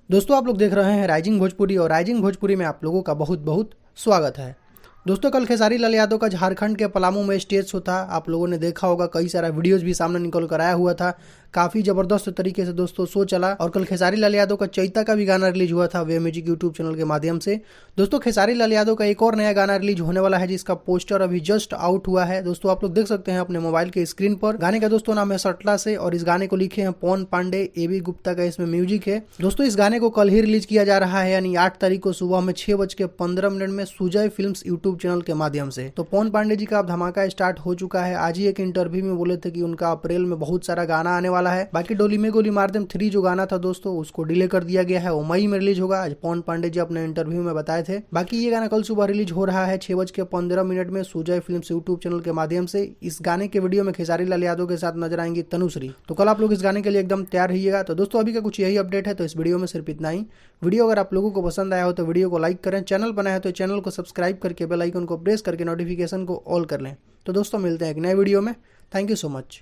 दोस्तों आप लोग देख रहे हैं राइजिंग भोजपुरी और राइजिंग भोजपुरी में आप लोगों का बहुत बहुत स्वागत है। दोस्तों कल खेसारी लाल यादव का झारखंड के पलामू में स्टेज शो था। आप लोगों ने देखा होगा, कई सारा वीडियोस भी सामने निकल कर आया हुआ था। काफ़ी ज़बरदस्त तरीके से दोस्तों शो चला और कल खेसारी लाल यादव का चैता का भी गाना रिलीज हुआ था वे म्यूजिक यूट्यूब चैनल के माध्यम से। दोस्तों खेसारी लाल यादव का एक और नया गाना रिलीज होने वाला है जिसका पोस्टर अभी जस्ट आउट हुआ है। दोस्तों आप लोग देख सकते हैं अपने मोबाइल के स्क्रीन पर। गाने का दोस्तों नाम है सटला से और इस गाने को लिखे हैं पवन पांडे, AB गुप्ता का इसमें म्यूजिक है। दोस्तों इस गाने को कल ही रिलीज किया जा रहा है, यानी 8 तारीख को सुबह में 6:15 में सुजय फिल्म्स यूट्यूब चैनल के माध्यम से। तो पवन पांडे जी का अब धमाका स्टार्ट हो चुका है। आज ही एक इंटरव्यू में बोले थे कि उनका अप्रैल में बहुत सारा गाना आने वाला है। बाकी डोली में गोली मार देम 3 जो गाना था दोस्तों उसको डिले कर दिया गया है, वो मई में रिलीज होगा। आज पवन पांडे जी अपने इंटरव्यू में बताए थे। बाकी ये गाना कल सुबह रिलीज हो रहा है 6:15 में सुजय फिल्म्स यूट्यूब चैनल के माध्यम से। इस गाने के वीडियो में खेसारी लाल यादव के साथ नजर आएंगी तनुश्री। तो कल आप लोग इस गाने के लिए एकदम तैयार रहिएगा। तो दोस्तों अभी का कुछ यही अपडेट है, तो इस वीडियो में सिर्फ इतना ही। वीडियो अगर आप लोगों को पसंद आया हो तो वीडियो को लाइक करें, चैनल बना है तो चैनल को सब्सक्राइब करके बेल आइकन को प्रेस करके नोटिफिकेशन को ऑल कर लें। तो दोस्तों मिलते हैं एक नए वीडियो में। Thank you so much.